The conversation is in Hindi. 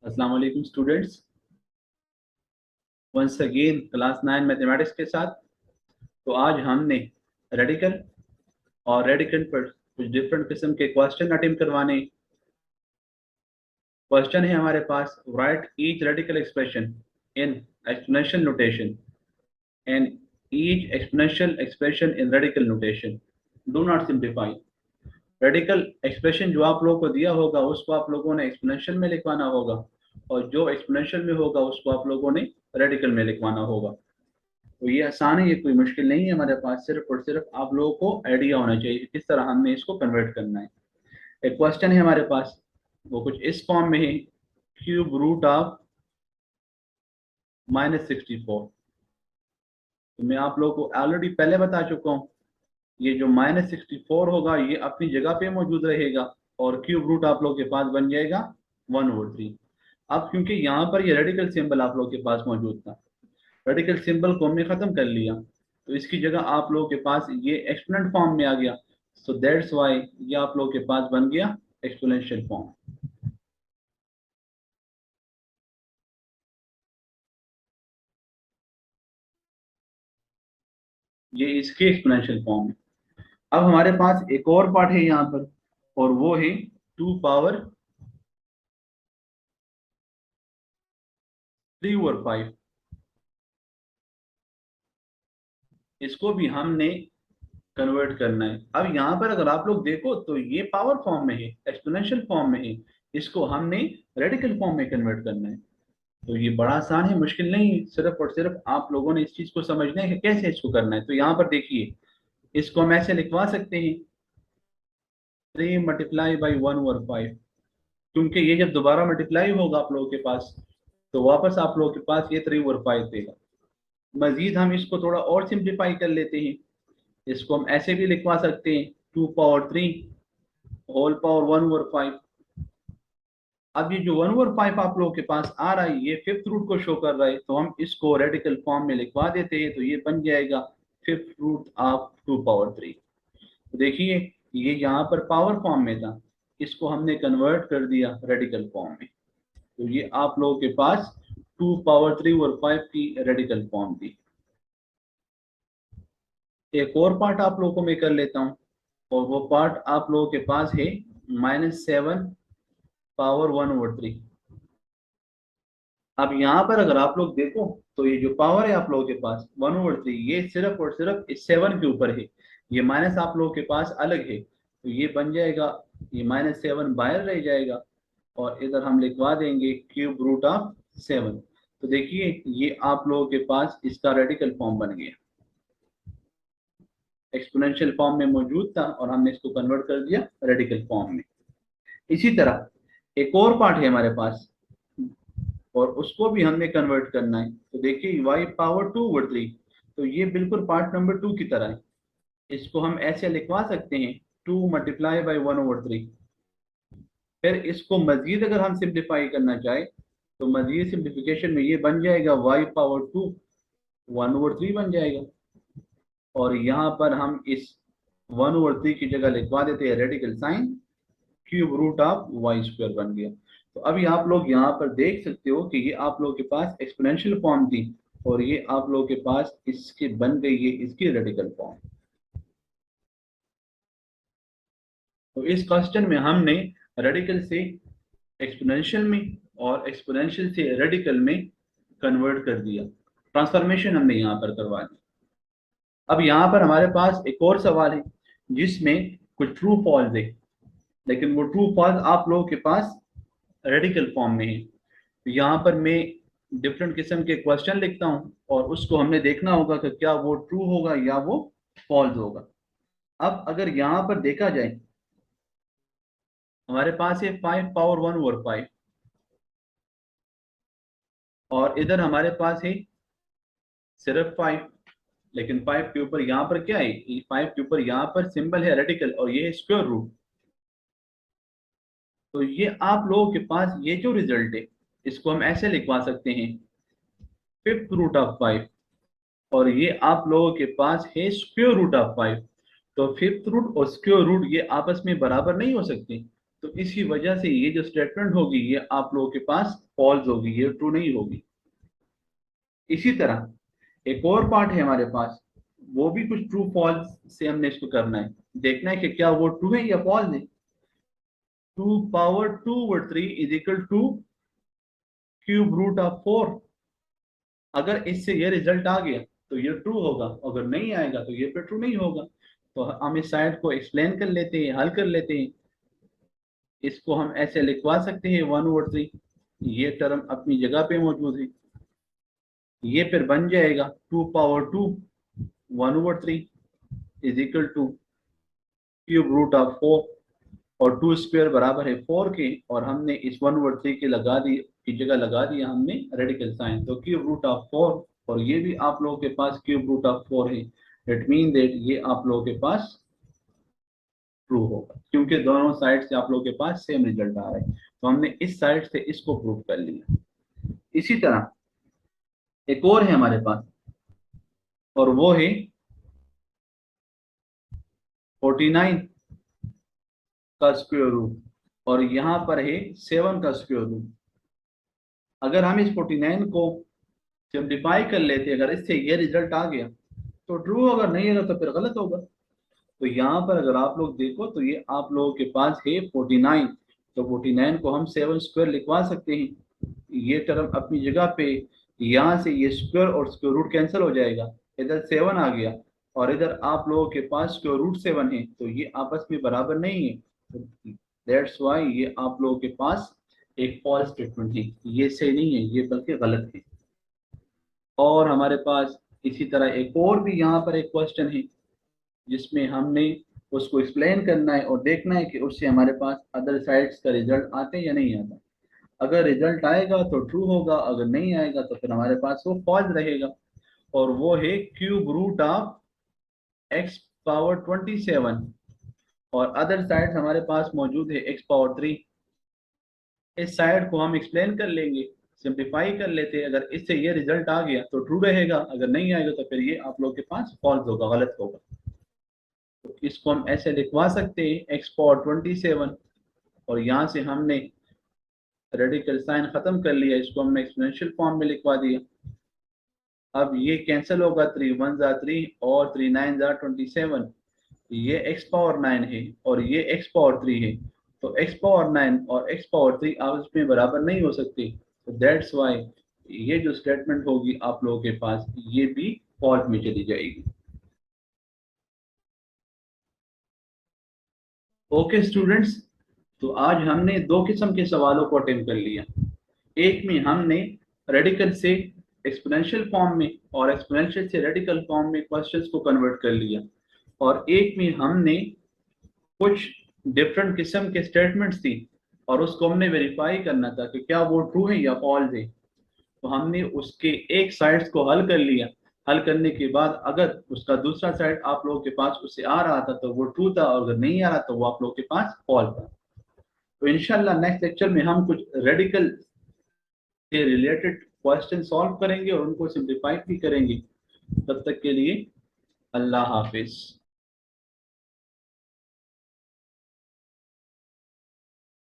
अस्सलाम वालेकुम students. Once again class 9 mathematics के साथ। तो आज हमने रेडिकल और रेडिकल पर कुछ डिफरेंट किस्म के क्वेश्चन अटेम्प्ट करवाने। क्वेश्चन है हमारे पास, write each radical expression in exponential notation and each exponential expression in radical notation, do not simplify. Radical expression जो आप लोगों को दिया होगा उसको आप लोगों ने एक्सपोनेंशियल में लिखवाना होगा, और जो एक्सपोनेंशियल में होगा उसको आप लोगों ने रेडिकल में लिखवाना होगा। तो ये आसान है, ये कोई मुश्किल नहीं है हमारे पास, सिर्फ और सिर्फ आप लोगों को आइडिया होना चाहिए कि किस तरह हमने इसको कन्वर्ट करना है। एक क्वेश्चन है हमारे पास, वो कुछ इस फॉर्म में है, क्यूब रूट ऑफ -64। तो मैं आप लोगों को ऑलरेडी पहले बता चुका हूँ, ये जो -64 होगा ये अपनी जगह पे मौजूद रहेगा और क्यूब रूट आप लोग के पास बन जाएगा 1/3। अब क्योंकि यहाँ पर ये रेडिकल सिंबल आप लोग के पास मौजूद था, रेडिकल सिंबल को हमने खत्म कर लिया, तो इसकी जगह आप लोगों के पास ये एक्सपोनेंट फॉर्म में आ गया। सो दैट्स व्हाई ये आप लोगों के पास बन गया एक्सपोनेंशियल फॉर्म। ये इसके एक्सपोनेंशियल फॉर्म है। अब हमारे पास एक और पार्ट है यहाँ पर, और वो है 2 पावर 3/5। इसको भी हमने कन्वर्ट करना है। अब यहाँ पर अगर आप लोग देखो तो ये पावर फॉर्म में है, एक्सपोनेंशियल फॉर्म में है, इसको हमने रेडिकल फॉर्म में कन्वर्ट करना है। तो ये बड़ा आसान है, मुश्किल नहीं है, सिर्फ और सिर्फ आप लोगों ने इस चीज को समझना है कि कैसे इसको करना है। तो यहाँ पर देखिए, इसको हम ऐसे लिखवा सकते हैं, 3 × 1/5, क्योंकि ये जब दोबारा मल्टीप्लाई होगा आप लोगों के पास तो वापस आप लोगों के पास ये 3/5 देगा। मजीद हम इसको थोड़ा और सिंप्लीफाई कर लेते हैं, इसको हम ऐसे भी लिखवा सकते हैं, 2 पावर 3 होल पावर 1/5। अब ये जो 1/5 आप लोगों के पास आ रहा है ये फिफ्थ रूट को शो कर रहा है, तो हम इसको रेडिकल फॉर्म में लिखवा देते हैं, तो ये बन जाएगा फिफ्थ रूट ऑफ 2 पावर 3। तो देखिए, ये यहाँ पर पावर फॉर्म में था, इसको हमने कन्वर्ट कर दिया रेडिकल फॉर्म में, तो ये आप लोगों के पास 2 पावर 3/5 की रेडिकल फॉर्म थी। एक और पार्ट आप लोगों को मैं कर लेता हूँ, और वो पार्ट आप लोगों के पास है -7 पावर 1/3। अब यहाँ पर अगर आप लोग देखो तो ये जो पावर है आप लोगों के पास 1/3, ये सिर्फ और सिर्फ इस 7 के ऊपर है, ये माइनस आप लोगों के पास अलग है, तो ये बन जाएगा, ये -7 बाहर रह जाएगा, और इधर हम लिखवा देंगे क्यूब रूट ऑफ 7। तो देखिए, ये आप लोगों के पास इसका रेडिकल फॉर्म बन गया, एक्सपोनेंशियल फॉर्म में मौजूद था और हमने इसको कन्वर्ट कर दिया रेडिकल फॉर्म में। इसी तरह एक और पार्ट है हमारे पास, और उसको भी हमने कन्वर्ट करना है। तो देखिए, y पावर 2/3, तो ये बिल्कुल पार्ट नंबर 2 की तरह है, इसको हम ऐसे लिखवा सकते हैं, 2 × 1/3। फिर इसको मजीद अगर हम सिंप्लीफाई करना चाहे तो मजीद सिंप्लीफिकेशन में ये बन जाएगा y पावर 2 1/3 बन जाएगा, और यहाँ पर हम इस 1/3 की जगह लिखवा देते हैं radical sign, cube root of y² बन गया। तो अभी आप लोग यहाँ पर देख सकते हो कि ये आप लोगों के पास एक्सपोनेंशियल फॉर्म थी, और ये आप लोगों के पास इसकी बन गई है इसकी रेडिकल फॉर्म। तो इस क्वेश्चन में हमने रेडिकल से एक्सपोनेंशियल में और एक्सपोनेंशियल से रेडिकल में कन्वर्ट कर दिया, ट्रांसफॉर्मेशन हमने यहाँ पर करवा दी। अब यहाँ पर हमारे पास एक और सवाल है जिसमें कुछ ट्रू फॉल्स है, लेकिन वो ट्रू फॉल्स आप लोगों के पास रेडिकल फॉर्म में है। तो यहाँ पर मैं डिफरेंट किस्म के क्वेश्चन लिखता हूँ, और उसको हमने देखना होगा कि क्या वो ट्रू होगा या वो फॉल्स होगा। अब अगर यहाँ पर देखा जाए, हमारे पास है 5 पावर 1/5, और इधर हमारे पास है सिर्फ 5, लेकिन 5 के ऊपर यहाँ पर क्या है, 5 के ऊपर यहाँ पर सिंबल है रेडिकल, और ये है स्क्वायर रूट। तो ये आप लोगों के पास ये जो रिजल्ट है इसको हम ऐसे लिखवा सकते हैं, फिफ्थ रूट ऑफ 5, और ये आप लोगों के पास है स्क्वायर रूट ऑफ 5। तो फिफ्थ रूट और स्क्वायर रूट ये आपस में बराबर नहीं हो सकते, तो इसी वजह से ये जो स्टेटमेंट होगी ये आप लोगों के पास फॉल्स होगी, ये ट्रू नहीं होगी। इसी तरह एक और पार्ट है हमारे पास, वो भी कुछ ट्रू फॉल्स से हमने इसको करना है, देखना है कि क्या वो ट्रू है या फॉल्स है। 2 power 2/3 is equal to cube root of 4। अगर इससे ये रिजल्ट आ गया तो ये ट्रू होगा, अगर नहीं आएगा तो ये पे ट्रू नहीं होगा। तो हम इस साइड को एक्सप्लेन कर लेते हैं, हल कर लेते हैं। इसको हम ऐसे लिखवा सकते हैं 1/3, ये टर्म अपनी जगह पे मौजूद है। ये फिर बन जाएगा 2 power 2 1/3 is equal to cube root of 4, और 2 स्क्वायर बराबर है 4 के, और हमने इस 1/3 के लगा दी की जगह लगा दिया हमने रेडिकल साइन, तो क्यूब रूट ऑफ 4, और ये भी आप लोगों के पास क्यूब रूट ऑफ 4 है। इट मीन दैट ये आप लोगों के पास ट्रू होगा, क्योंकि दोनों साइड से आप लोगों के पास सेम रिजल्ट आ रहा है। तो हमने इस साइड से इसको प्रूव कर लिया। इसी तरह एक और है हमारे पास, और वो है 49 का स्क्वायर रूट, और यहाँ पर है 7 का स्क्वायर रूट। अगर हम इस 49 को सिंप्लीफाई कर लेते, अगर इससे ये रिजल्ट आ गया तो ट्रू होगा, नहीं होगा तो फिर गलत होगा। तो यहाँ पर अगर आप लोग देखो तो ये आप लोगों के पास है 49, तो 49 को हम 7 स्क्वायर लिखवा सकते हैं। ये टर्म अपनी जगह पे, यहाँ से ये स्क्वायर और स्क्वायर रूट कैंसिल हो जाएगा, इधर 7 आ गया, और इधर आप लोगों के पास स्क्वायर रूट 7 है, तो ये आपस में बराबर नहीं है। दैट्स वाई ये आप लोगों के पास एक फॉल्स स्टेटमेंट है, ये सही नहीं है, ये बल्कि गलत है। और हमारे पास इसी तरह एक और भी यहाँ पर एक क्वेश्चन है, जिसमें हमने उसको एक्सप्लेन करना है और देखना है कि उससे हमारे पास अदर साइड्स का रिजल्ट आते हैं या नहीं आता। अगर रिजल्ट आएगा तो ट्रू होगा, अगर नहीं आएगा तो फिर हमारे पास वो फॉल्स रहेगा। और वो है क्यूब रूट ऑफ x⁻27, और अदर साइड हमारे पास मौजूद है x⁻3। इस साइड को हम एक्सप्लेन कर लेंगे, सिंप्लीफाई कर लेते हैं। अगर इससे ये रिजल्ट आ गया तो ट्रू रहेगा, अगर नहीं आएगा तो फिर ये आप लोग के पास फॉल्स होगा, गलत होगा। तो इसको हम ऐसे लिखवा सकते हैं x⁻27, और यहाँ से हमने रेडिकल साइन खत्म कर लिया, इसको हमने एक्सपोनेंशियल फॉर्म में लिखवा दिया। अब ये कैंसिल होगा, 3 1 जा 3 और 3 9 जा 27। ये x⁻9 है और ये x⁻3 है, तो x⁻9 और x⁻3 आपस में बराबर नहीं हो सकते। तो दैट्स वाई ये जो स्टेटमेंट होगी आप लोगों के पास, ये भी फॉल्ट में चली जाएगी। ओके स्टूडेंट्स, तो आज हमने दो किस्म के सवालों को अटेम्प्ट कर लिया। एक में हमने रेडिकल से एक्सपोनेंशियल फॉर्म में और एक्सपोनेंशियल से रेडिकल फॉर्म में क्वेश्चंस को कन्वर्ट कर लिया, और एक में हमने कुछ डिफरेंट किस्म के स्टेटमेंट्स थी और उसको हमने वेरीफाई करना था कि क्या वो ट्रू है या फॉल्स है। तो हमने उसके एक साइड्स को हल कर लिया, हल करने के बाद अगर उसका दूसरा साइड आप लोगों के पास उससे आ रहा था तो वो ट्रू था, और अगर नहीं आ रहा तो वो आप लोगों के पास फॉल्स था। तो इंशाल्लाह नेक्स्ट लेक्चर में हम कुछ रेडिकल से रिलेटेड क्वेश्चन सॉल्व करेंगे और उनको सिंप्लीफाई भी करेंगे। तब तक के लिए अल्लाह हाफिज।